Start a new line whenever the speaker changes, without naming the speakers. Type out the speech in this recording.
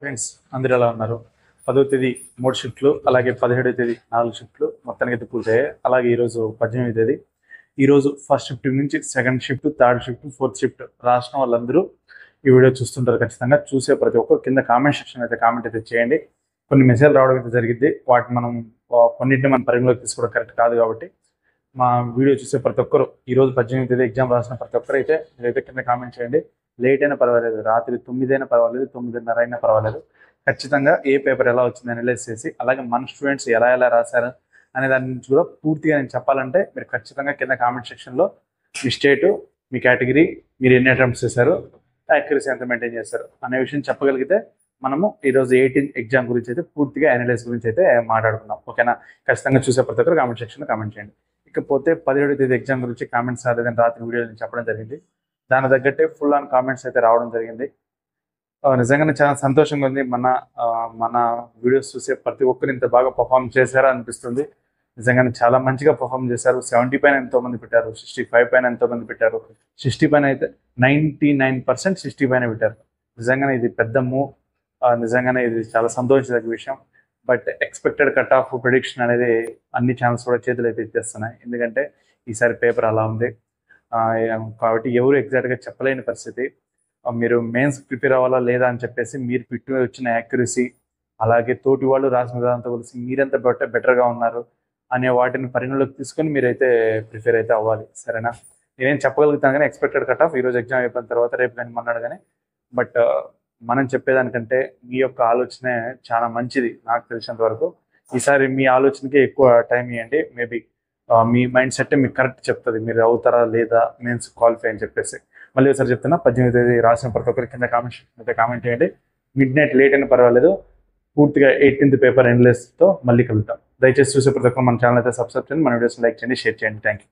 Friends అందరూ ఎలా ఉన్నారు? 10వ తేదీ 3 షిఫ్ట్లు, అలాగే 17వ తేదీ 4 షిఫ్ట్లు మొత్తానికి అయితే పూర్తయ్యాయి. అలాగే ఈరోజు 18వ తేదీ. ఈరోజు ఫస్ట్ షిఫ్ట్ నుంచి second shift, third shift, fourth shift రాసిన వాళ్ళందరూ ఈ వీడియో చూస్తుంటారు. ఖచ్చితంగా చూసే ప్రతి ఒక్కరు కింద కామెంట్ సెక్షన్ అయితే కామెంట్ అయితే చేయండి. కొన్ని మెసేజ్లు రావడం అయితే జరిగింది. వాటిని మనం కొన్నింటిని మనం పరిగణలోకి తీసుకోవడం కరెక్ట్ కాదు కాబట్టి మా వీడియో చూసే ప్రతి ఒక్కరు ఈరోజు 18వ తేదీ ఎగ్జామ్ రాసిన ప్రతి ఒక్కరు అయితే మీరైతే కింద కామెంట్ చేయండి. లేట్ అయినా పర్వాలేదు, రాత్రి 9 అయినా పర్వాలేదు, 9:30 అయినా పర్వాలేదు, ఖచ్చితంగా ఏ పేపర్ ఎలా వచ్చింది అనలైజ్ చేసి, అలాగే మన స్టూడెంట్స్ ఎలా ఎలా రాశారు అనే దాని నుంచి కూడా పూర్తిగా నేను చెప్పాలంటే మీరు ఖచ్చితంగా కింద కామెంట్ సెక్షన్లో మీ స్టేటు, మీ కేటగిరీ, మీరు ఎన్ని అటెంప్ట్స్ చేశారు, యాక్యురసీ ఎంత మెయింటైన్ చేశారు అనే విషయం చెప్పగలిగితే మనము ఈరోజు 18 ఎగ్జామ్ గురించి అయితే పూర్తిగా అనలైజ్ గురించి అయితే మాట్లాడుకుందాం. ఓకేనా? ఖచ్చితంగా చూసే ప్రతి ఒక్కరు కామెంట్ సెక్షన్లో కామెంట్ చేయండి. ఇకపోతే 17వ తేదీ ఎగ్జామ్ గురించి కామెంట్స్ రాలేదని రాత్రి వీడియోలో నేను చెప్పడం జరిగింది. దాని తగ్గట్టే ఫుల్ ఆన్ కామెంట్స్ అయితే రావడం జరిగింది. నిజంగానే చాలా సంతోషంగా ఉంది. మన వీడియోస్ చూసే ప్రతి ఒక్కరు ఇంత బాగా పర్ఫామ్ చేశారా అనిపిస్తుంది. నిజంగానే చాలా మంచిగా పర్ఫామ్ చేశారు. 70 పైన ఎంతోమంది పెట్టారు, 65 పైన ఎంతోమంది పెట్టారు, 60 పైన అయితే 99% 60 పైన పెట్టారు. నిజంగానే ఇది పెద్ద మూవ్. నిజంగానే ఇది చాలా సంతోషించదగ్గ విషయం. But expected cut off prediction అనేది అన్ని ఛానల్స్ కూడా చేతులు అయితే ఇచ్చేస్తున్నాయి. ఎందుకంటే ఈసారి పేపర్ అలా ఉంది కాబట్టి ఎవరు ఎగ్జాక్ట్గా చెప్పలేని పరిస్థితి. మీరు మెయిన్స్ ప్రిపేర్ అవ్వాలా లేదా అని చెప్పేసి మీరు పిట్టు వచ్చిన యాక్యురసీ, అలాగే తోటి వాళ్ళు రాసిన విధానంతో కలిసి మీరెంత బెటర్గా ఉన్నారు అనే వాటిని పరిగణలోకి తీసుకొని మీరైతే ప్రిపేర్ అయితే అవ్వాలి. సరేనా? నేనేం చెప్పగలుగుతాను కానీ ఎక్స్పెక్టెడ్ కట్ ఆఫ్ ఈరోజు ఎగ్జామ్ అయిపోయిన తర్వాత రేపు కానీ మన్నాడు కానీ. బట్ మనం చెప్పేదానికంటే మీ యొక్క ఆలోచనే చాలా మంచిది నాకు తెలిసినంత వరకు. ఈసారి మీ ఆలోచనకి ఎక్కువ టైం ఇవ్వండి. మేబీ మీ మైండ్ సెట్ మీకు కరెక్ట్ చెప్తుంది మీరు అవుతారా లేదా మెయిన్స్ క్వాలిఫై అని చెప్పేసి. మళ్ళీ ఒకసారి చెప్తున్నా, 18వ తేదీ రాసిన ప్రతి ఒక్కరి కింద కామెంట్ చేయండి. మిడ్ నైట్ లేట్ అయినా పర్వాలేదు, పూర్తిగా 18th పేపర్ ఎన్లెస్తో మళ్ళీ కలుగుతాం. దయచేసి చూసే ప్రతి ఒక్కరు మన ఛానల్ అయితే సబ్స్క్రైబ్ చేయండి, మన వీడియోస్ లైక్ చేయండి, షేర్ చేయండి. Thank you.